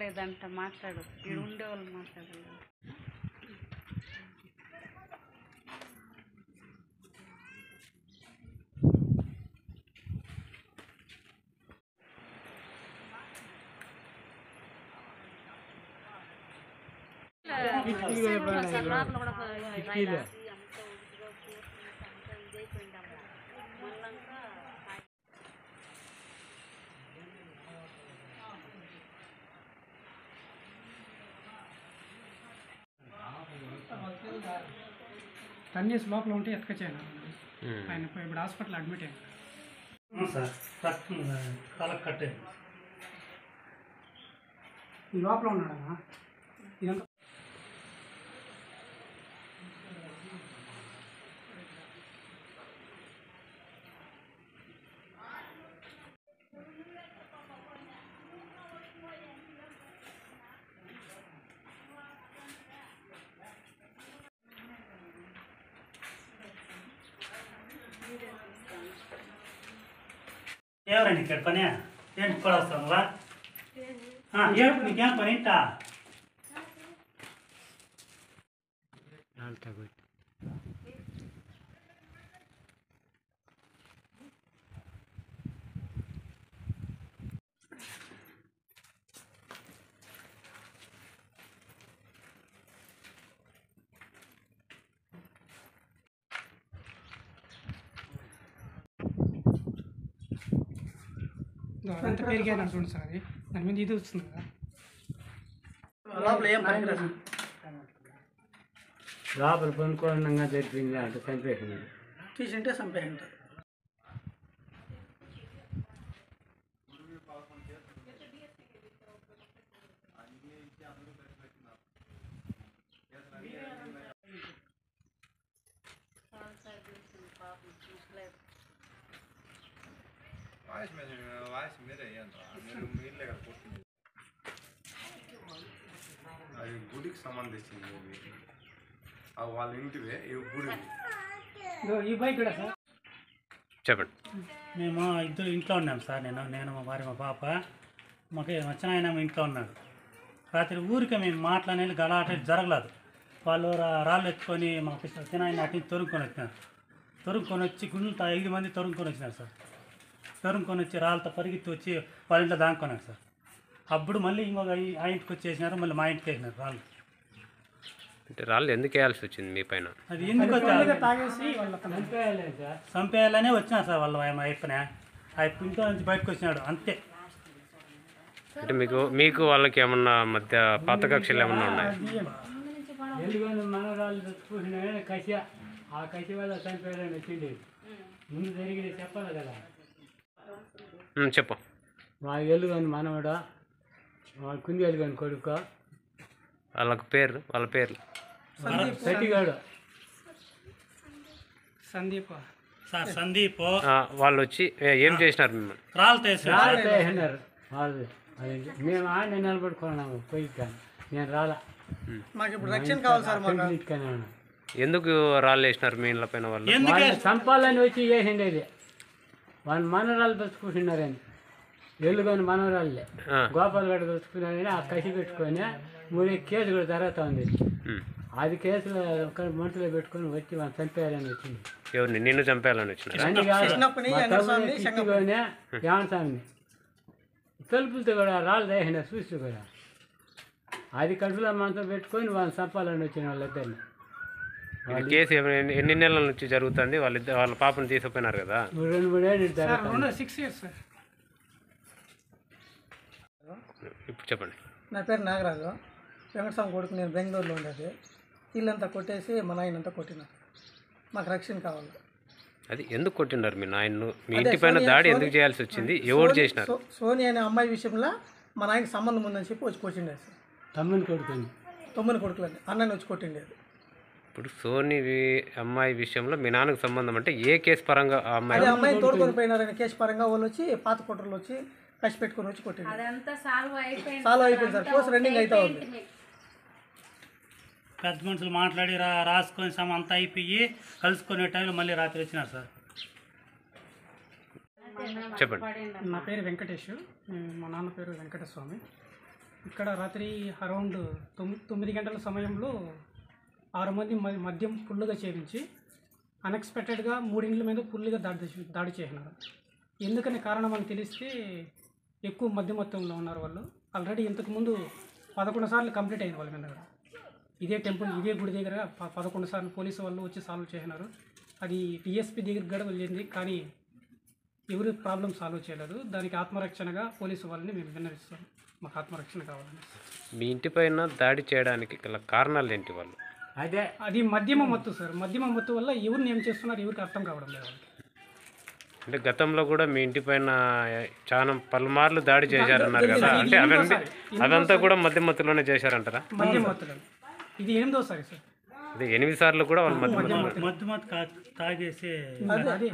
మాట్లాడేదంట మాట్లాడు ఇక్కడ ఉండేవాళ్ళు మాట్లాడాలి. టన్నిస్ లోపల ఉంటే ఎత్తుకొచ్చాను ఆయన ఇప్పుడు హాస్పిటల్ అడ్మిట్ అయ్యాను సార్. రక్తం కాలకు కట్టాను. ఈ లోపల ఉన్నాడమ్మా ఇదంతా ఎవరండి ఇక్కడ పని ఏంటి కూడా వస్తానురా ఏంటి నీకేం పని ఏంటా అదంతా పెరిగాను చూడండి సార్. అది దాని మీద ఇది వస్తుంది కదా లోపల ఏం పనికిరాదు. లోపల పనుకోండంగా జరిపింది అంటే చంపేసింది. తీసింటే చంపేయండి. అది గుడికి సంబంధించింది. వాళ్ళ ఇంటివే ఈ గుడి. ఈ బైక్ కూడా సార్ చెప్పండి. మేము ఇద్దరు ఇంట్లో ఉన్నాం సార్. నేను మా భార్య మా పాప మాకు వచ్చిన ఆయన ఇంట్లో ఉన్నాడు. రాత్రి ఊరికే మేము మాట్లాడేది గలాట జరగలేదు. వాళ్ళు రాళ్ళు ఎత్తుకొని మా వచ్చిన ఆయన అటు తొరుక్కొని వచ్చినారు. తొరుక్కొని వచ్చి గుంట 5 మంది తొరుక్కొని వచ్చినారు సార్. తొరుక్కొని వచ్చి రాళ్ళతో పరిగెత్తి వచ్చి వాళ్ళ ఇంట్లో దాక్కున్నారు సార్. అప్పుడు మళ్ళీ ఇంకొక ఆ ఇంటికి వచ్చేసినారు. మళ్ళీ మా ఇంటికి వేసినారు రాళ్ళు. అంటే రాళ్ళు ఎందుకు వేయాల్సి వచ్చింది మీ పైన? అది ఎందుకు తాగేసి వాళ్ళు చంపేయాలనే వచ్చినారు సార్ వాళ్ళు. మా అయిపోయినా ఆ ఇంట్లో నుంచి బయటకు వచ్చినాడు అంతే. అంటే మీకు వాళ్ళకి ఏమన్నా మధ్య పాత కక్షలు ఏమన్నా ఉన్నాయి? ఎల్లుగొని మనరాళ్ళు తెచ్చుకుంటున్నా కసి ఆ కసి వల్ల చనిపోయాడని వచ్చింది. ముందు జరిగింది చెప్పాలి కదా. చెప్పు. మా ఎల్లుగొని మనవడా మా కుంది ఎల్లుగొని కొడుకు వాళ్ళ పేర్లు గట్టిగాడు సందీప్ సార్. సందీప్ వాళ్ళు వచ్చి ఏం చేసినారు మిమ్మల్ని? రాళ్ళతో వేసినారు. వాళ్ళు మేము ఆడ నిలబడుకున్నాము పోయి కానీ నేను రాలా. మాకు ఇప్పుడు రక్షణ కావాలి సార్. మాకు ఎందుకు రాళ్ళు వేసినారు మీ ఇళ్ళ పైన? వాళ్ళు చంపాలని వచ్చి చేసిండేది. వాళ్ళు మనరాళ్ళు తెచ్చుకుంటున్నారని ఎల్లుగొని మనవరాళ్ళే గోపాల్ గడ తెచ్చుకున్నారని ఆ కసి పెట్టుకొని 3 కేసు కూడా జరుగుతూ ఉంది. అది కేసులో ఒక మంటలో పెట్టుకొని వచ్చి వాళ్ళు చంపేయాలని వచ్చింది. ఎవరిని? నిన్ను చంపేయాలని వచ్చిన యామస్వామిని తలుపులతో కూడా రాళ్ళు వేసిన చూసి కూడా అది కడుపులో మనతో పెట్టుకొని వాళ్ళు చంపాలని వచ్చిన వాళ్ళిద్దరిని. కేసు ఎన్ని నెలల నుంచి జరుగుతుంది? వాళ్ళ పాపను తీసుకుపోయినారు కదా. 2-3 ఏళ్ళు 6 years సార్. ఇప్పుడు చెప్పండి. నా పేరు నాగరాజు. వెంకటస్వామి కొడుకు. నేను బెంగళూరులో ఉండేది. ఇల్లంతా కొట్టేసి మా నాయనంతా కొట్టినారు. మాకు రక్షణ కావాలి. అది ఎందుకు కొట్టినారు మీ నాయన్ను? మీ ఇంటి పైన దాడి ఎందుకు చేయాల్సి వచ్చింది? ఎవరు చేసినారు? సోని అనే అమ్మాయి విషయంలో మా నాయనకి సంబంధం ఉందని చెప్పి వచ్చి కొట్టిండేది సార్. తమ్ముని కొడుకుని 9 కొడుకులని అన్నని వచ్చి కొట్టిండేది. ఇప్పుడు సోని అమ్మాయి విషయంలో మీ నాన్నకు సంబంధం అంటే ఏ కేసు పరంగా ఆ అమ్మాయి తోడుకొని పోయినారనే కేసు పరంగా వాళ్ళు వచ్చి పాత కుట్రలు వచ్చి కసి పెట్టుకొని వచ్చి కొట్టింది. సాల్వ్ అయిపోయింది సార్. కోర్స్ రన్నింగ్ అవుతా ఉంది. పెద్ద మనుషులు మాట్లాడి రాసుకొని అంతా అయిపోయి కలుసుకునే టైంలో మళ్ళీ రాత్రి వచ్చినారు సార్. చెప్పండి. నా పేరు వెంకటేష్. మా నాన్న పేరు వెంకటస్వామి. ఇక్కడ రాత్రి అరౌండ్ 9 గంటల సమయంలో 6 మంది మద్యం ఫుల్లుగా చేయించి అన్ఎక్స్పెక్టెడ్గా 3 ఇండ్ల మీద ఫుల్గా దాడి చేసినారు. ఎందుకని కారణం అని తెలిస్తే ఎక్కువ మద్యం మొత్తంలో ఉన్నారు వాళ్ళు. ఆల్రెడీ ఇంతకుముందు 11 సార్లు కంప్లీట్ అయింది వాళ్ళ మీద కూడా. ఇదే టెంపుల్ ఇదే గుడి దగ్గర 11 సార్లు పోలీసు వాళ్ళు వచ్చి సాల్వ్ చేసినారు. అది డిఎస్పీ దగ్గర కూడా వెళ్ళింది, కానీ ఎవరు ప్రాబ్లం సాల్వ్ చేయలేదు. దానికి ఆత్మరక్షణగా పోలీసు వాళ్ళని మేము విన్నవిస్తాం, మాకు ఆత్మరక్షణ కావాలని. మీ ఇంటిపైన దాడి చేయడానికి గల కారణాలు ఏంటి వాళ్ళు? అది మద్యమ మత్తు సార్. మద్యమ మత్తు వల్ల ఎవరిని ఏం చేస్తున్నారు ఎవరికి అర్థం కావడం లేదు. అంటే గతంలో కూడా మీ ఇంటిపైన చాలా పలుమార్లు దాడి చేశారన్నారు కదా, అంటే అదంతా కూడా మద్యం మత్తులోనే చేశారంటారా? మద్యం మత్తులో ఇది 8వ సార్. అదే 8 సార్లు కూడా వాళ్ళు మత్తు తాగేసి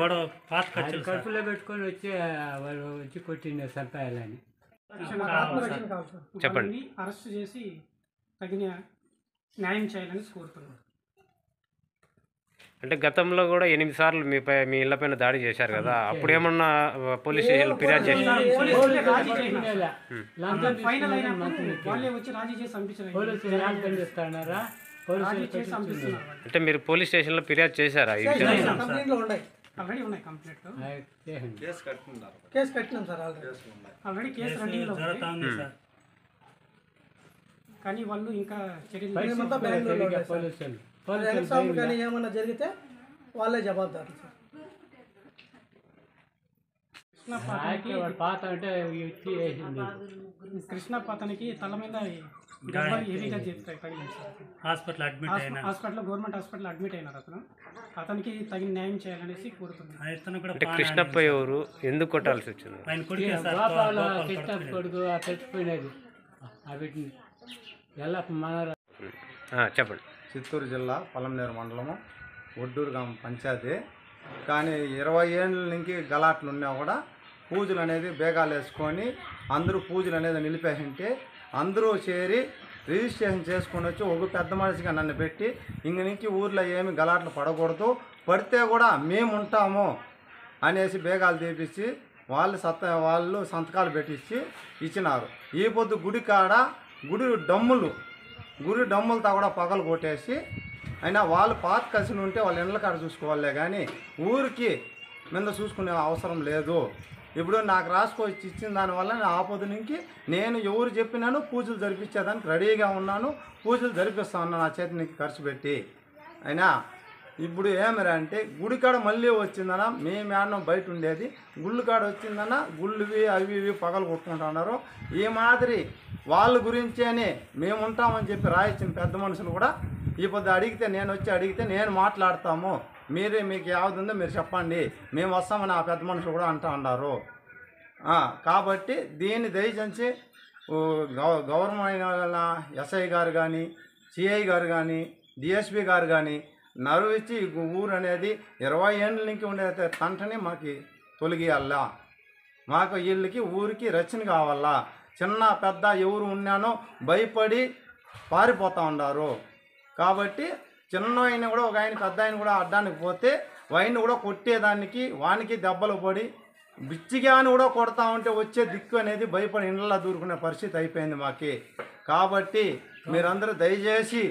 గొడవ పాత కడుపులో పెట్టుకొని వచ్చి వాళ్ళు వచ్చి కొట్టిండే చంపేయాలని. ఆత్మరక్షణ కావాలి సార్. చెప్పండి. అరెస్ట్ చేసి తగిన న్యాయం చేయాలని కోరుతున్నాను. అంటే గతంలో కూడా 8 సార్లు మీ ఇళ్లపైన దాడి చేశారు కదా, అప్పుడు ఏమన్నా పోలీస్ స్టేషన్లో ఫిర్యాదు చేశారు? అంటే మీరు పోలీస్ స్టేషన్లో ఫిర్యాదు చేశారా? కేసు కట్టినాం సార్. ఆల్రెడీ కేసు రన్నింగ్లో ఉంది, కానీ వాళ్ళు ఇంకా చర్యలు కానీ ఏమన్నా జరిగితే వాళ్ళే జవాబుదారు సార్. కృష్ణ పాతనికి తల మీద హెవీగా హాస్పిటల్లో గవర్నమెంట్ హాస్పిటల్ అడ్మిట్ అయినారు. అతనికి తగిన న్యాయం చేయాలనేసి కోరుతున్నాను. అంటే కృష్ణప్ప ఎవరు, ఎందుకు కొట్టాల్సి వచ్చింది? చెప్పండి. చిత్తూరు జిల్లా పలంనేరు మండలము ఒడ్డూరు గ్రామం పంచాయతీ. కానీ 20 ఏళ్ళ నుంచి గలాట్లు ఉన్నా కూడా పూజలు అనేది బేగాలు వేసుకొని అందరూ పూజలు అనేది నిలిపేసింటే అందరూ చేరి రిజిస్ట్రేషన్ చేసుకొని వచ్చి ఒక పెద్ద మనిషిగా నన్ను పెట్టి ఇంక నుంచి ఊర్లో ఏమి గలాట్లు పడకూడదు, పడితే కూడా మేము ఉంటాము అనేసి బేగాలు తీపిచ్చి వాళ్ళు సంతకాలు పెట్టించి ఇచ్చినారు. ఈ పొద్దు గుడి కాడ గుడి డమ్ములతో కూడా పగలు కొట్టేసి అయినా వాళ్ళు పాత కలిసి ఉంటే వాళ్ళ ఇండ్ల కాడ చూసుకోవాలే కానీ ఊరికి మీద చూసుకునే అవసరం లేదు. ఇప్పుడు నాకు రాసుకొచ్చి ఇచ్చిన దానివల్ల నేను ఆపద నుంచి నేను ఎవరు చెప్పినాను పూజలు జరిపించేదానికి రెడీగా ఉన్నాను, పూజలు జరిపిస్తా ఉన్నాను నా చేతికి ఖర్చు పెట్టి. అయినా ఇప్పుడు ఏమరా అంటే గుడి కాడ మళ్ళీ వచ్చిందనా మీ మేడం బయట ఉండేది, గుళ్ళు కాడ వచ్చిందనా గుళ్ళువి అవి ఇవి పగలు కొట్టుకుంటున్నారు. ఈ మాదిరి వాళ్ళ గురించేనే మేము ఉంటామని చెప్పి రాయించిన పెద్ద మనుషులు కూడా ఈ పొద్దు అడిగితే నేను మాట్లాడతాము, మీకు యావది ఉందో మీరు చెప్పండి, మేము వస్తామని ఆ పెద్ద మనుషులు కూడా అంటూ ఉన్నారు. కాబట్టి దీన్ని దయచేసి గవర్నమెంట్ ఎస్ఐ గారు కానీ సిఐ గారు కానీ డిఎస్పీ గారు కానీ నరువిచ్చి ఊరు అనేది 20 ఏళ్ళ నుంచి ఉండే తంటని మాకు తొలగియాలా, మాకు వీళ్ళకి ఊరికి రక్షణ కావాలా. చిన్న పెద్ద ఎవరు ఉన్నానో భయపడి పారిపోతూ ఉన్నారు. కాబట్టి చిన్న ఆయన కూడా ఒక ఆయన పెద్ద ఆయన కూడా అడ్డానికి పోతే వాయిని కూడా కొట్టేదానికి వానికి దెబ్బలు పడి బిచ్చిగాని కూడా కొడతా ఉంటే వచ్చే దిక్కు అనేది భయపడి ఇండ్లలో దూరుకునే పరిస్థితి అయిపోయింది మాకి. కాబట్టి మీరందరూ దయచేసి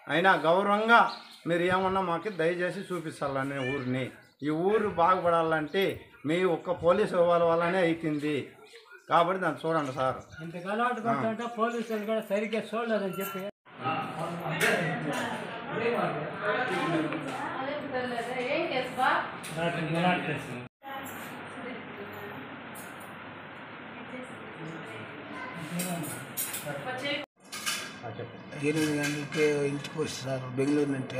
అయినా గౌరవంగా మీరు ఏమన్నా మాకు దయచేసి చూపించాలని ఊరిని. ఈ ఊరు బాగుపడాలంటే మీ ఒక్క పోలీసు వాళ్ళ వల్లనే అవుతుంది. కాబట్టి దాన్ని చూడండి సార్. పోలీసులు కూడా సరిగ్గా చూడలేదని చెప్పి ఎనిమిది గంటలకి ఇంటికి వచ్చి సార్ బెంగళూరు నుండి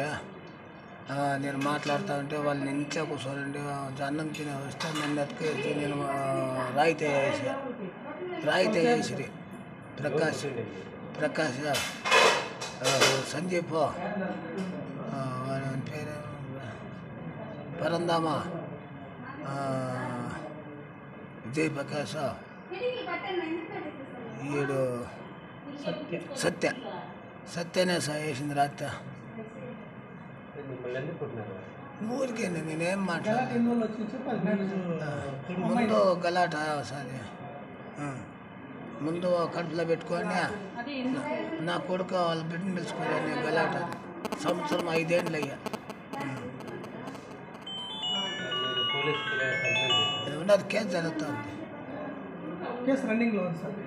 నేను మాట్లాడుతూ ఉంటే వాళ్ళని ఇంట్లో కూర్చోనండి అన్నం తిని వస్తే నన్ను ఎత్తుకేసి నేను రాయితే వేసిరి ప్రకాష్ సందీప్ పేరు పరందామా విజయ్ ప్రకాష్ ఈడు సత్యనే సార్ వేసింది రాత్రి. ఊరికే నేనేం మాట్లాడాలి ముందు గలాట సార్ ముందు కడుపులో పెట్టుకొని నా కొడుకు వాళ్ళ బిడ్డను పిలుచుకోవాలని గలాట సంవత్సరం 5 ఏళ్ళు అయ్యా. ఏమన్నారు కేసు జరుగుతుంది, కేసు రన్నింగ్లో ఉంది సార్.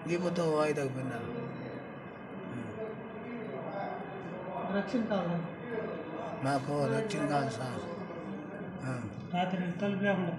దీపంతో వాయిదాకు పోయినారు. రక్షణ కావాలి, మాకు రక్షణ కావాలి సార్. రాత్రి తలుపు లేకుండా